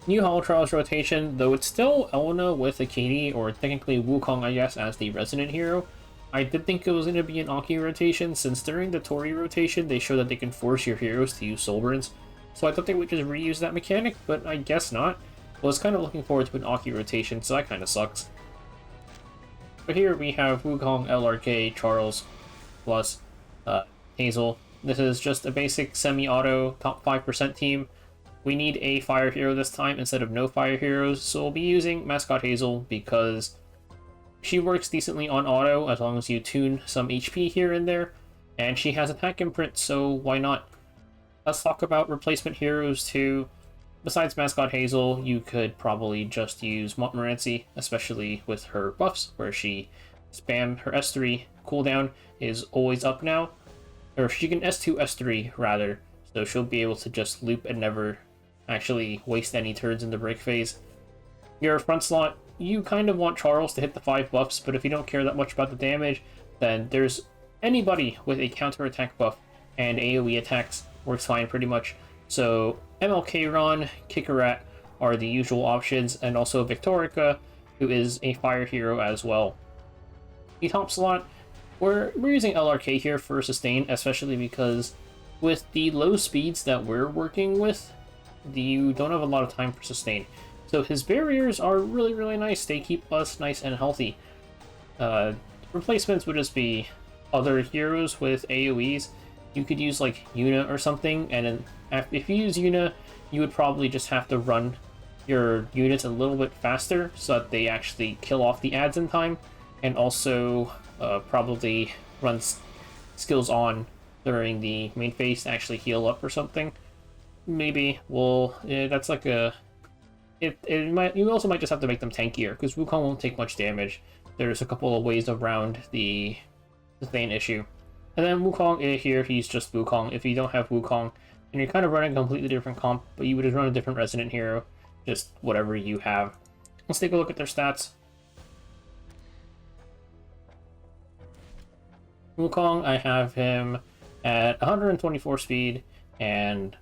New Hall Trials rotation, though it's still Elena with Akini, or technically Wukong, I guess, as the resident hero. I did think it was going to be an Aki rotation, since during the Tori rotation, they show that they can force your heroes to use soul burns. So I thought they would just reuse that mechanic, but I guess not. I was kind of looking forward to an Aki rotation, so that kind of sucks. But here we have Wukong, LRK, Charles, plus Hazel. This is just a basic semi-auto top 5% team. We need a fire hero this time instead of no fire heroes, so we'll be using Mascot Hazel because she works decently on auto as long as you tune some HP here and there, and she has attack imprint, so why not? Let's talk about replacement heroes too. Besides Mascot Hazel, you could probably just use Montmorency, especially with her buffs, where she spam her S3 cooldown is always up now, or she can S2 S3 rather, so she'll be able to just loop and never actually waste any turns in the break phase. Your front slot, you kind of want Charles to hit the 5 buffs, but if you don't care that much about the damage, then there's anybody with a counter attack buff and AoE attacks works fine pretty much. So MLK Ron, Kikarat are the usual options, and also Victorica, who is a fire hero as well. The top slot, we're using LRK here for sustain, especially because with the low speeds that we're working with, you don't have a lot of time for sustain. So his barriers are really, really nice. They keep us nice and healthy. Replacements would just be other heroes with AoEs. You could use like Yuna or something, and if you use Yuna, you would probably just have to run your units a little bit faster so that they actually kill off the ads in time, and also probably run skills on during the main phase to actually heal up or something. Maybe. Well, that's like a... It might. You also might just have to make them tankier, because Wukong won't take much damage. There's a couple of ways around the sustain issue. And then Wukong here, he's just Wukong. If you don't have Wukong, and you're kind of running a completely different comp, but you would just run a different resident hero, just whatever you have. Let's take a look at their stats. Wukong, I have him at 124 speed, and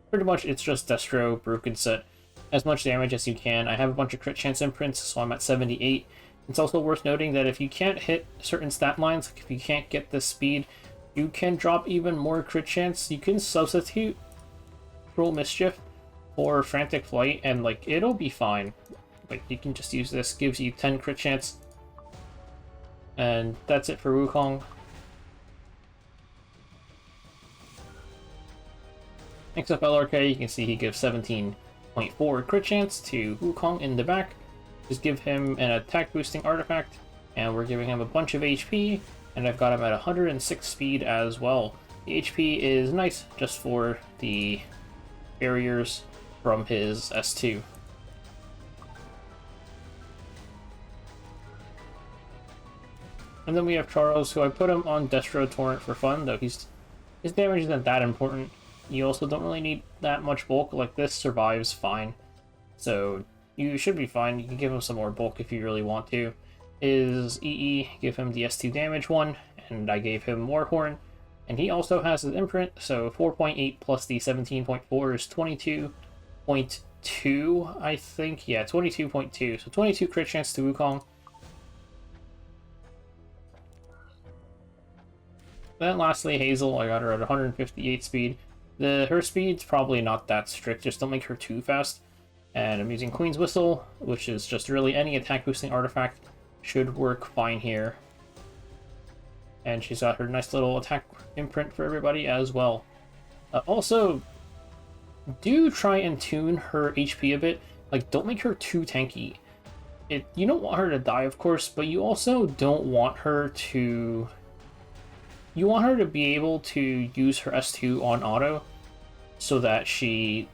pretty much it's just Destro, Broken Set, as much damage as you can. I have a bunch of crit chance imprints, so I'm at 78. It's also worth noting that if you can't hit certain stat lines, like if you can't get the speed, you can drop even more crit chance. You can substitute Cruel Mischief or Frantic Flight, and like it'll be fine. Like you can just use this, gives you 10 crit chance. And that's it for Wukong. Next up, LRK, you can see he gives 17.4 crit chance to Wukong in the back. Just give him an attack boosting artifact, and we're giving him a bunch of HP, and I've got him at 106 speed as well. The HP is nice just for the barriers from his S2. And then we have Charles, who I put him on Destro Torrent for fun, though his damage isn't that important. You also don't really need that much bulk, like this survives fine. So you should be fine. You can give him some more bulk if you really want to. His EE, give him the S2 damage one, and I gave him Warhorn. And he also has his imprint, so 4.8 plus the 17.4 is 22.2, I think. Yeah, 22.2. So 22 crit chance to Wukong. Then lastly, Hazel, I got her at 158 speed. Her speed's probably not that strict, just don't make her too fast. And I'm using Queen's Whistle, which is just really any attack boosting artifact should work fine here. And she's got her nice little attack imprint for everybody as well. Also, do try and tune her HP a bit. Like, don't make her too tanky. You don't want her to die, of course, but you also don't want her to... You want her to be able to use her S2 on auto, so that she...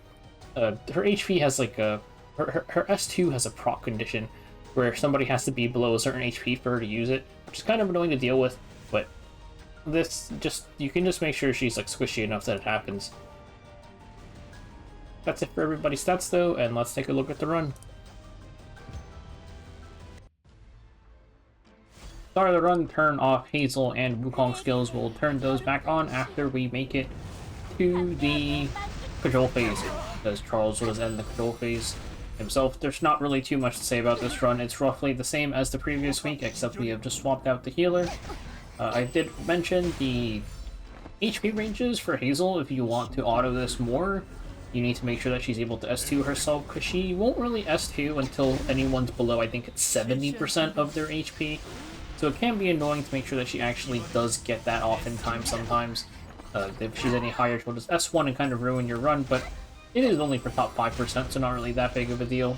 her HP has like a... Her S2 has a proc condition, where somebody has to be below a certain HP for her to use it, which is kind of annoying to deal with, but this just... You can just make sure she's like squishy enough that it happens. That's it for everybody's stats though, and let's take a look at the run. Start of the run, turn off Hazel and Wukong skills. We'll turn those back on after we make it to the control phase, because Charles was in the control phase. himself. There's not really too much to say about this run. It's roughly the same as the previous week, except we have just swapped out the healer. I did mention the HP ranges for Hazel. If you want to auto this more, you need to make sure that she's able to S2 herself, because she won't really S2 until anyone's below, I think it's 70% of their HP. So it can be annoying to make sure that she actually does get that off in time sometimes. If she's any higher, she'll just S1 and kind of ruin your run, but it is only for top 5%, so not really that big of a deal.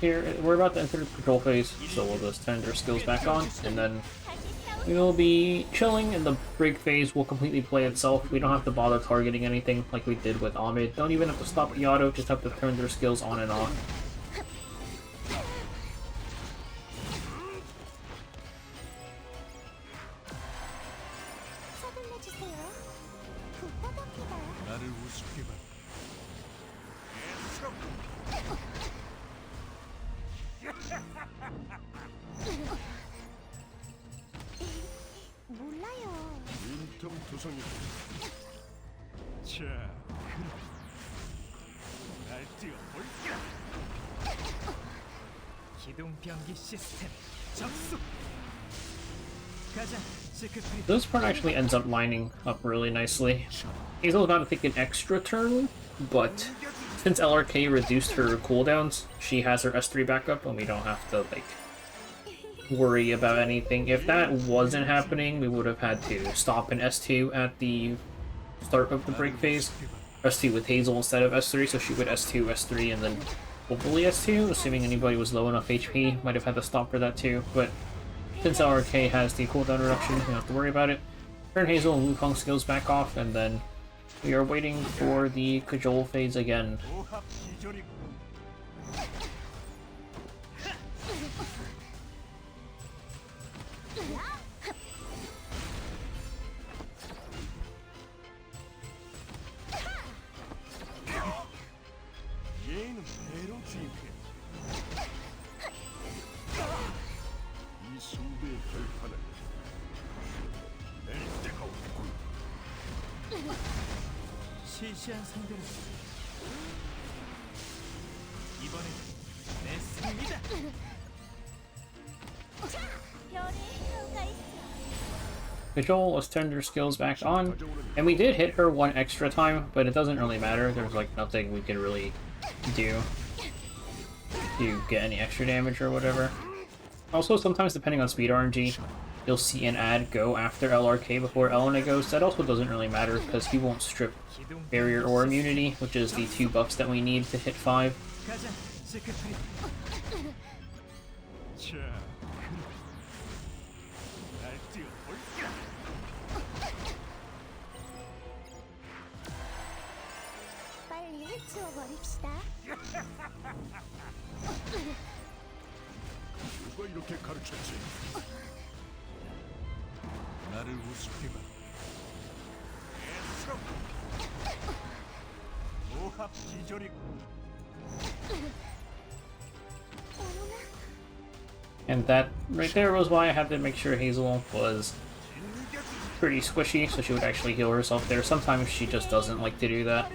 Here, we're about to enter the control phase, so we'll just turn their skills back on, and then we will be chilling, and the break phase will completely play itself. We don't have to bother targeting anything like we did with Ahmed. Don't even have to stop the auto, just have to turn their skills on and off. This part actually ends up lining up really nicely. Hazel's got to take an extra turn, but since LRK reduced her cooldowns, she has her S3 backup, and we don't have to, like, worry about anything. If that wasn't happening, we would have had to stop an S2 at the start of the break phase. S2 with Hazel instead of S3, so she would S2, S3, and then hopefully S2, assuming anybody was low enough HP. Might have had to stop for that too, but since LRK has the cooldown reduction, we don't have to worry about it. Turn Hazel and Wukong skills back off, and then we are waiting for the cajole phase again. Cajole, let's turn your skills back on, and we did hit her one extra time, but it doesn't really matter. There's like nothing we can really do to get any extra damage or whatever. Also, sometimes depending on speed RNG, you'll see an ad go after LRK before Elena goes. That also doesn't really matter because he won't strip barrier or immunity, which is the two buffs that we need to hit 5. And that right there was why I had to make sure Hazel was pretty squishy, so she would actually heal herself there. Sometimes she just doesn't like to do that.